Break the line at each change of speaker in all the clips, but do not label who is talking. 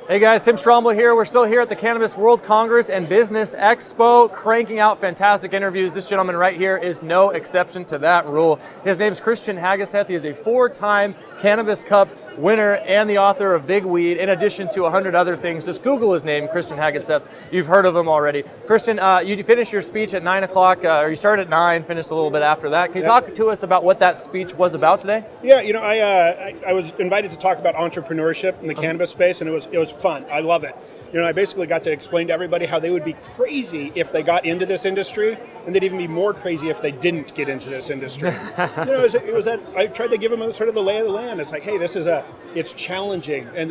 Hey guys, Tim Strombel here. We're still here at the Cannabis World Congress and Business Expo, cranking out fantastic interviews. This gentleman right here is no exception to that rule. His name's Christian Hageseth. He is a 4-time Cannabis Cup winner and the author of Big Weed, in addition to 100 other things. Just Google his name, Christian Hageseth. You've heard of him already. Christian, you finished your speech at 9 o'clock, or you started at 9, finished a little bit after that. Can you talk to us about what that speech was about today?
Yeah, you know, I was invited to talk about entrepreneurship in the cannabis space, and it was fun. I love it. You know, I basically got to explain to everybody how they would be crazy if they got into this industry, and they'd even be more crazy if they didn't get into this industry. You know, it was that I tried to give them sort of the lay of the land. It's like, hey, it's challenging, and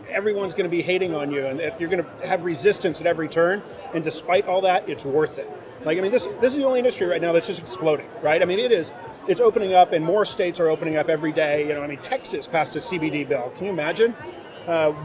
everyone's going to be hating on you, and you're going to have resistance at every turn, and despite all that, it's worth it. Like, I mean, this is the only industry right now that's just exploding, right? I mean, it's opening up, and more states are opening up every day. You know, I mean, Texas passed a CBD bill. Can you imagine?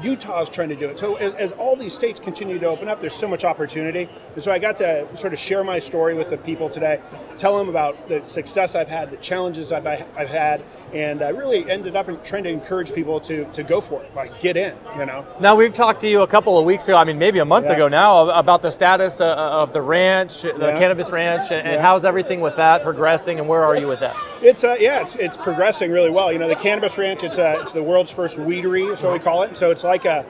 Utah's trying to do it. So as all these states continue to open up, there's so much opportunity. And so I got to sort of share my story with the people today, tell them about the success I've had, the challenges I've had, and I really ended up trying to encourage people to go for it, like get in, you know.
Now, we've talked to you a couple of weeks ago, I mean maybe a month ago now, about the status of the ranch, the Cannabis Ranch, and how's everything with that progressing, and where are you with that?
It's progressing really well. You know, the Cannabis Ranch, it's the world's first weedery, is what we call it. So it's like a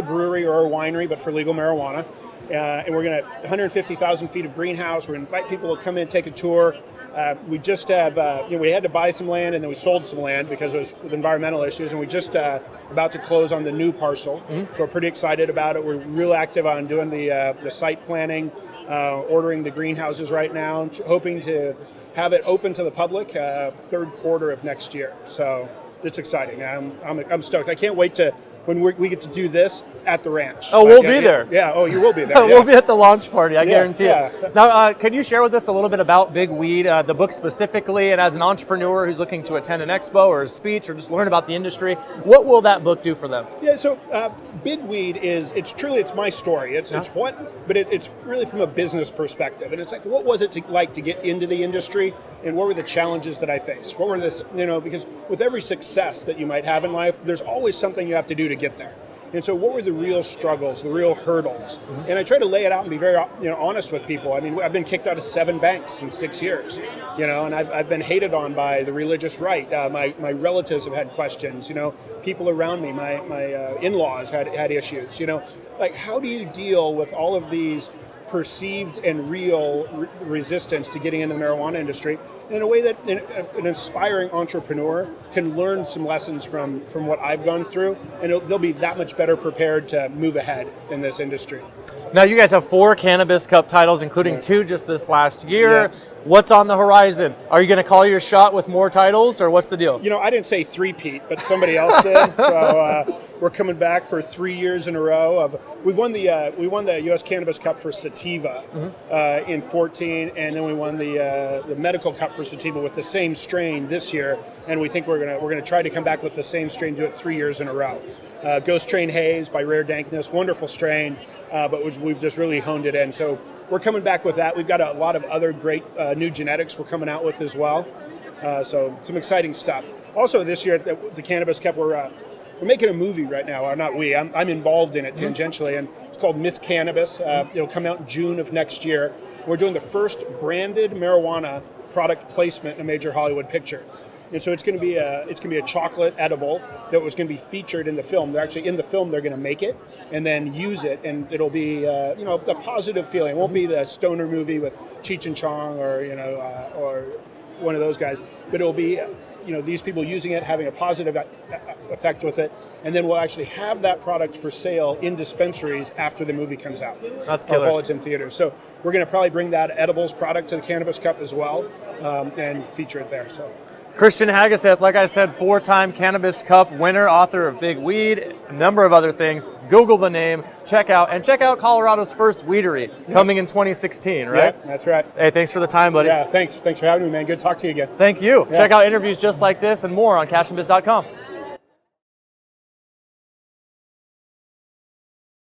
brewery or a winery, but for legal marijuana. And we're going to 150,000 feet of greenhouse. We're going to invite people to come in, take a tour. We just have, we had to buy some land, and then we sold some land because it was with environmental issues, and we just about to close on the new parcel. Mm-hmm. So we're pretty excited about it. We're real active on doing the site planning, ordering the greenhouses right now, hoping to have it open to the public third quarter of next year. So it's exciting. I'm stoked. I can't wait to when we get to do this at the ranch.
Oh, we'll be there.
Yeah. Oh, you will be there.
We'll be at the launch party. I guarantee it. Now, can you share with us a little bit about Big Weed, the book specifically, and as an entrepreneur who's looking to attend an expo or a speech or just learn about the industry, what will that book do for them?
Yeah. So Big Weed it's my story. It's really from a business perspective, and it's like, what was it like to get into the industry, and what were the challenges that I faced? What were because with every success that you might have in life, there's always something you have to do to get there. And so what were the real struggles, the real hurdles? Mm-hmm. And I try to lay it out and be very honest with people. I mean, I've been kicked out of 7 banks in 6 years, and I've been hated on by the religious right. My relatives have had questions, people around me, my in-laws had issues, like how do you deal with all of these perceived and real resistance to getting into the marijuana industry in a way that an aspiring entrepreneur can learn some lessons from what I've gone through, and they'll be that much better prepared to move ahead in this industry.
Now, you guys have 4 Cannabis Cup titles, including 2 just this last year.
Yeah.
What's on the horizon? Are you going to call your shot with more titles, or what's the deal?
I didn't say three-peat, but somebody else did. So we're coming back for 3 years in a row. We won the U.S. Cannabis Cup for sativa in 14, and then we won the Medical Cup for sativa with the same strain this year. And we think we're gonna try to come back with the same strain, do it 3 years in a row. Ghost Train Haze by Rare Dankness, wonderful strain, but we've just really honed it in. So we're coming back with that. We've got a lot of other great new genetics we're coming out with as well. So some exciting stuff. Also this year at the Cannabis Cup, we're making a movie right now, or not we, I'm involved in it tangentially, and it's called Miss Cannabis. It'll come out in June of next year. We're doing the first branded marijuana product placement in a major Hollywood picture. And so it's going to be a chocolate edible that was going to be featured in the film. They're actually in the film. They're going to make it and then use it, and it'll be a positive feeling. It won't be the stoner movie with Cheech and Chong or one of those guys, but it'll be these people using it, having a positive effect with it, and then we'll actually have that product for sale in dispensaries after the movie comes out.
That's killer.
While it's in theaters. So we're going to probably bring that edibles product to the Cannabis Cup as well, and feature it there. So.
Christian Hageseth, like I said, 4-time Cannabis Cup winner, author of Big Weed, a number of other things. Google the name, check out Colorado's first weedery coming in 2016, right?
Yeah, that's right.
Hey, thanks for the time, buddy.
Yeah, thanks for having me, man. Good to talk to you again.
Thank you. Yeah. Check out interviews just like this and more on cashandbiz.com.